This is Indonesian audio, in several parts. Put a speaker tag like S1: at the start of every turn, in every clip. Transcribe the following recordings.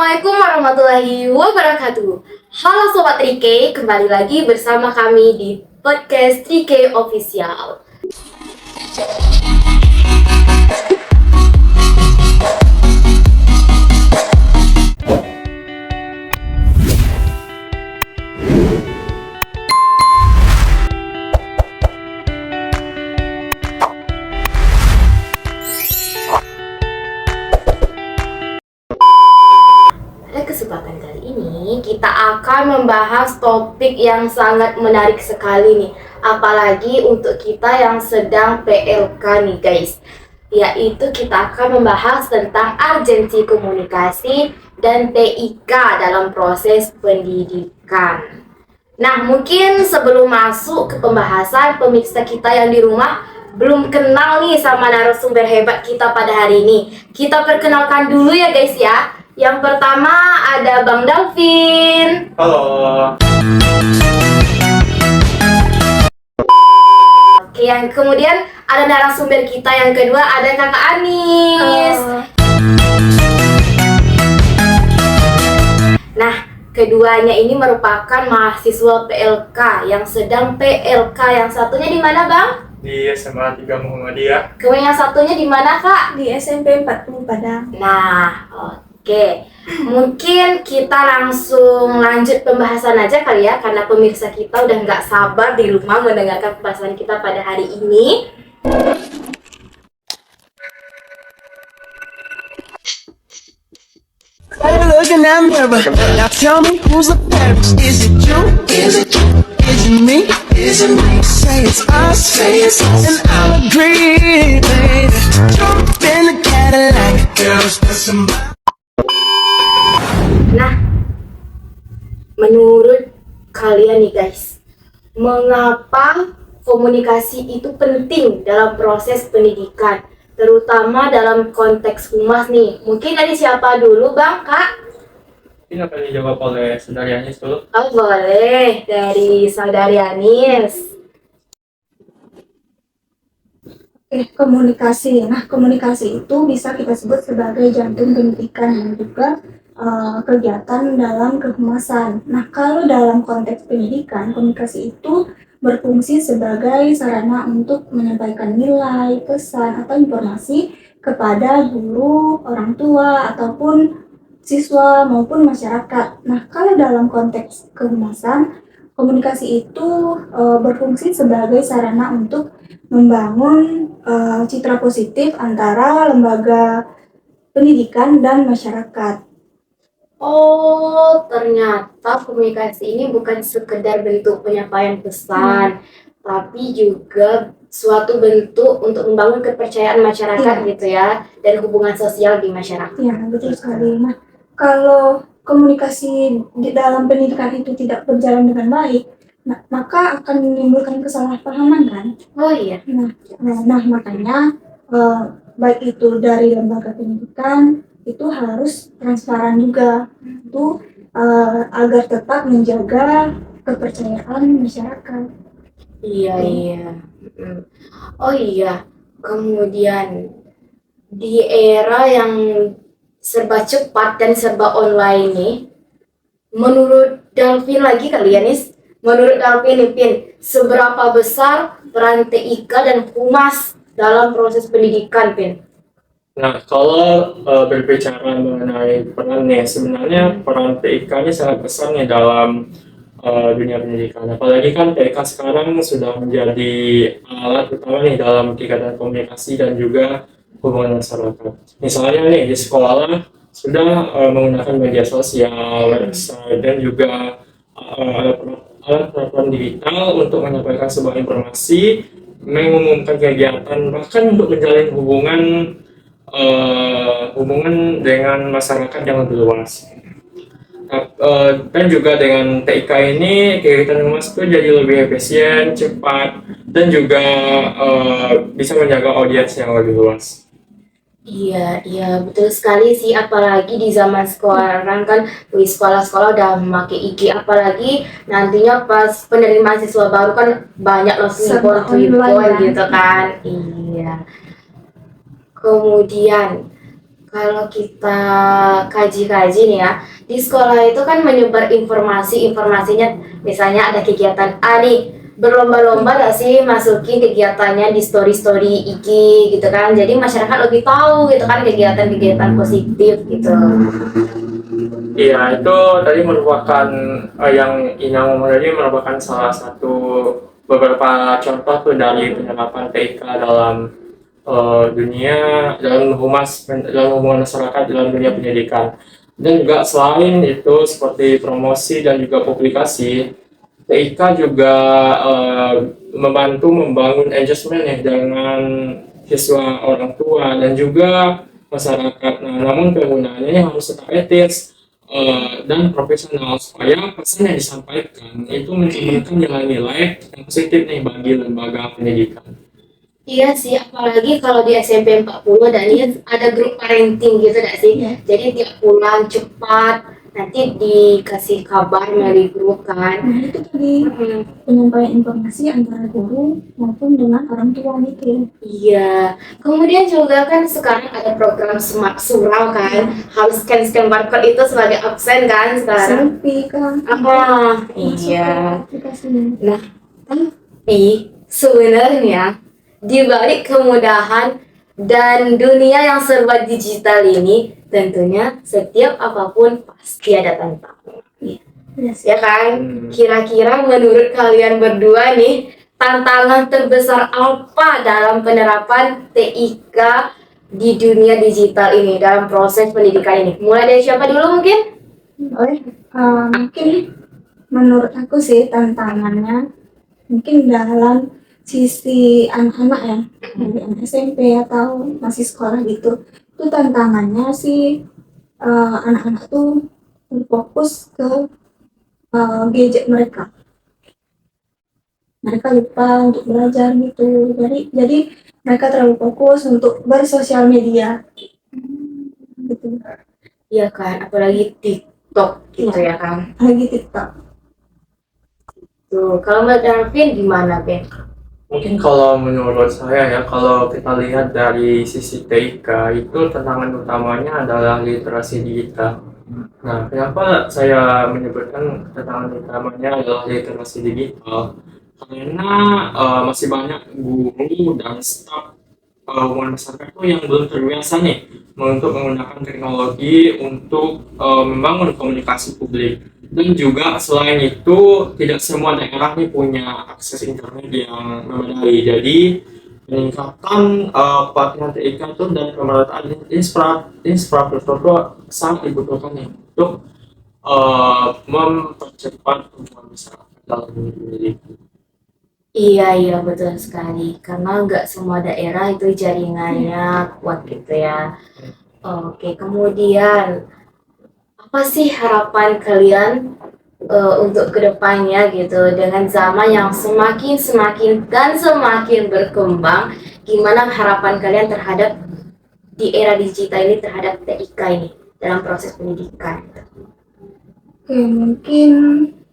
S1: Assalamualaikum warahmatullahi wabarakatuh. Halo Sobat Trike, kembali lagi bersama kami di podcast Trike Official. Kesempatan kali ini kita akan membahas topik yang sangat menarik sekali nih, apalagi untuk kita yang sedang PLK nih guys, yaitu kita akan membahas tentang urgensi komunikasi dan TIK dalam proses pendidikan. Nah, mungkin sebelum masuk ke pembahasan, pemirsa kita yang di rumah belum kenal nih sama narasumber hebat kita pada hari ini. Kita perkenalkan dulu ya guys ya. Yang pertama ada Bang Dalvin.
S2: Halo.
S1: Oke, yang kemudian ada narasumber kita yang kedua ada Kakak Anis.
S3: Halo.
S1: Nah, keduanya ini merupakan mahasiswa PLK yang sedang PLK. Yang satunya di mana, Bang?
S2: Di SMA 3 Muhammadiyah.
S1: Kemudian yang satunya di mana, Kak?
S3: Di SMP 40 Padang.
S1: Nah, oke. Mungkin kita langsung lanjut pembahasan aja kali ya, karena pemirsa kita udah nggak sabar di rumah mendengarkan pembahasan kita pada hari ini.
S4: Looking at mirror. Now tell me who's the fairest? Is it you? Is it you? Is it me? Is it me? Say it's us. Say it's us. And I'll agree, baby. Jump in the Cadillac. Girls, put some.
S1: Nah, menurut kalian nih guys, mengapa komunikasi itu penting dalam proses pendidikan, terutama dalam konteks humas nih? Mungkin dari siapa dulu, Bang, Kak?
S2: Ini akan dijawab oleh Saudari Anis dulu.
S1: Oh, boleh, dari Saudari Anis.
S3: Komunikasi. Nah, komunikasi itu bisa kita sebut sebagai jantung pendidikan dan juga kegiatan dalam kehumasan. Nah, kalau dalam konteks pendidikan, komunikasi itu berfungsi sebagai sarana untuk menyampaikan nilai, pesan, atau informasi kepada guru, orang tua, ataupun siswa maupun masyarakat. Nah, kalau dalam konteks kehumasan, komunikasi itu berfungsi sebagai sarana untuk membangun citra positif antara lembaga pendidikan dan masyarakat.
S1: Oh, ternyata komunikasi ini bukan sekedar bentuk penyampaian pesan, tapi juga suatu bentuk untuk membangun kepercayaan masyarakat gitu ya, dan hubungan sosial di masyarakat.
S3: Ya, betul sekali. Nah, kalau komunikasi di dalam pendidikan itu tidak berjalan dengan baik, maka akan menimbulkan kesalahpahaman kan?
S1: Oh iya.
S3: Nah, makanya baik itu dari lembaga pendidikan itu harus transparan juga, itu agar tetap menjaga kepercayaan masyarakat.
S1: Iya. Oh iya, kemudian di era yang serba cepat dan serba online nih, menurut Dalvin lagi kali ya nih, menurut Dalvin nih Pin, seberapa besar peran TIK dan humas dalam proses pendidikan, Pin?
S2: Nah, kalau berbicara mengenai peran nih, sebenarnya peran TIK ini sangat besar nih dalam dunia pendidikan. Apalagi kan TIK sekarang sudah menjadi alat utama nih dalam kegiatan komunikasi dan juga hubungan masyarakat. Misalnya nih di sekolah sudah menggunakan media sosial, website, dan juga alat platform digital untuk menyampaikan sebuah informasi, mengumumkan kegiatan, bahkan untuk menjalin hubungan dengan masyarakat yang lebih luas. Dan juga dengan TIK ini kegiatan humas itu jadi lebih efisien, cepat, dan juga bisa menjaga audiens yang lebih luas.
S1: Iya, betul sekali sih, apalagi di zaman sekarang kan di sekolah-sekolah udah memakai IG, apalagi nantinya pas penerimaan siswa baru kan banyak langsung
S3: Serba
S1: telepon
S3: online ya.
S1: gitu kan. Iya. Kemudian Kalau kita kaji-kaji nih ya, di sekolah itu kan menyebar informasinya, misalnya ada kegiatan A nih, berlomba-lomba gak sih masukin kegiatannya di story-story IG gitu kan, jadi masyarakat lebih tahu gitu kan kegiatan-kegiatan positif gitu.
S2: Iya, itu tadi merupakan yang Ina ngomong tadi merupakan salah satu beberapa contoh tuh dari penerapan TIK dalam dunia dalam dalam hubungan masyarakat dalam dunia pendidikan. Dan juga selain itu seperti promosi dan juga publikasi, TIK juga membantu membangun engagement ya dengan siswa, orang tua dan juga masyarakat. Nah, namun penggunaannya harus tetap etis dan profesional supaya pesan yang disampaikan itu mencerminkan nilai-nilai yang positif nih bagi lembaga pendidikan.
S1: Iya sih, apalagi kalau di SMP 40 dan ini ada grup parenting gitu gak sih?
S3: Iya.
S1: Jadi tiap pulang cepat, nanti dikasih kabar melalui grup kan.
S3: Nah, itu tadi penyampaian informasi antara guru maupun dengan orang tua gitu.
S1: Iya, kemudian juga kan sekarang ada program Smart Surau kan, harus scan-scan barcode itu sebagai absen kan sekarang.
S3: Selfie kan.
S1: Apa?
S3: Masuk
S1: Iya.
S3: ke aplikasinya.
S1: Nah, tapi sebenarnya di balik kemudahan dan dunia yang serba digital ini, tentunya setiap apapun pasti ada tantangan.
S3: Yes.
S1: Ya kan? Kira-kira menurut kalian berdua nih, tantangan terbesar apa dalam penerapan TIK di dunia digital ini, dalam proses pendidikan ini? Mulai dari siapa dulu mungkin?
S3: Mungkin menurut aku sih tantangannya mungkin dalam sisi anak-anak ya, dari anak SMP atau masih sekolah gitu. Itu tantangannya sih anak-anak tuh berfokus ke gadget mereka. Mereka lupa untuk belajar gitu. Jadi mereka terlalu fokus untuk bersosial media. Gitu.
S1: Iya kan, apalagi TikTok gitu ya kan.
S3: Lagi TikTok.
S1: Tuh, kalau Mbak Darvin gimana, Ben?
S2: Mungkin kalau menurut saya ya, kalau kita lihat dari sisi TIK itu tantangan utamanya adalah literasi digital. Nah, kenapa saya menyebutkan tantangan utamanya adalah literasi digital? Karena masih banyak guru dan staf hubungan masyarakat tuh yang belum terbiasa nih untuk menggunakan teknologi untuk membangun komunikasi publik. Dan juga selain itu tidak semua daerah nih punya akses internet yang memadai. Jadi peningkatan pelatihan TIK itu dan pemerataan infrastruktur itu sangat dibutuhkan nih untuk mempercepat hubungan masyarakat dalam pendidikan.
S1: Iya, betul sekali. Karena nggak semua daerah itu jaringannya kuat gitu ya. Oke, kemudian apa sih harapan kalian untuk kedepannya gitu dengan zaman yang semakin berkembang? Gimana harapan kalian terhadap di era digital ini terhadap TIK ini dalam proses pendidikan?
S3: Oke, mungkin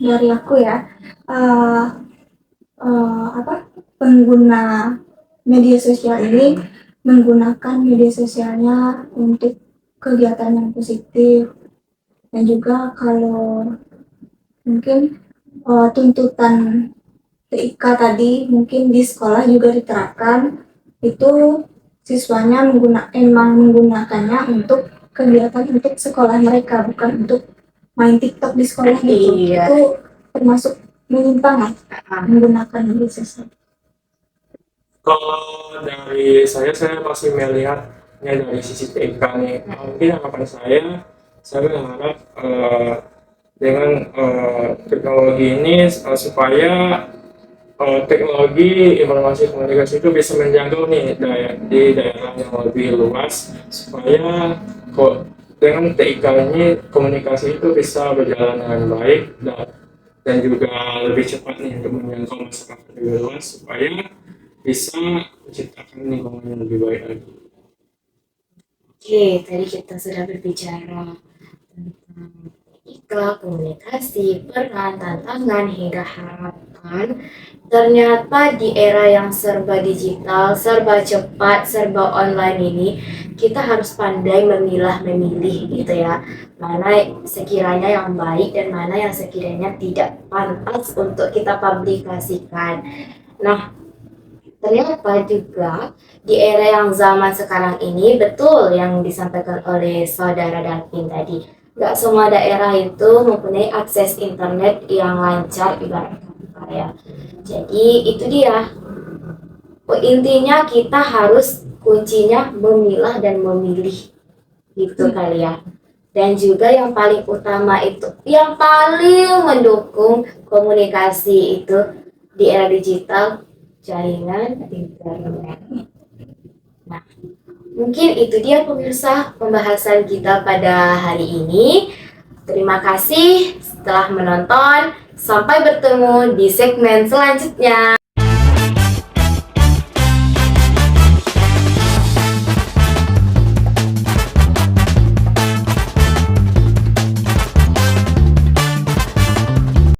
S3: dari aku ya, pengguna media sosial ini menggunakan media sosialnya untuk kegiatan yang positif, dan juga kalau mungkin tuntutan TIK tadi mungkin di sekolah juga diterapkan, itu siswanya menggunakannya untuk kegiatan untuk sekolah mereka, bukan untuk main TikTok di sekolah gitu.
S1: Iya.
S3: Itu termasuk menyimpang menggunakan media sosial.
S2: Kalau dari saya masih melihatnya dari sisi TIK nih. Mungkin harapan saya berharap dengan teknologi ini supaya teknologi informasi komunikasi itu bisa menjangkau nih di daerah yang lebih luas, supaya dengan TIK ini komunikasi itu bisa berjalan dengan baik dan juga lebih cepat nih untuk menjangkau masyarakat lebih luas supaya bisa menciptakan lingkungan yang lebih baik lagi.
S1: Oke, tadi kita sudah berbicara tentang TIK, komunikasi, peran, tantangan, hingga harapan. kan, ternyata di era yang serba digital, serba cepat, serba online ini, kita harus pandai memilah-memilih gitu ya. Mana sekiranya yang baik dan mana yang sekiranya tidak pantas untuk kita publikasikan. Nah, ternyata juga di era yang zaman sekarang ini, betul yang disampaikan oleh saudara Davin tadi. Gak semua daerah itu mempunyai akses internet yang lancar ibarat kata ya. Jadi itu dia. Intinya kita harus kuncinya memilah dan memilih gitu kali ya. Dan juga yang paling utama itu, yang paling mendukung komunikasi itu di era digital, jaringan internet. Nah, mungkin itu dia pemirsa pembahasan kita pada hari ini. Terima kasih telah menonton. Sampai bertemu di segmen selanjutnya.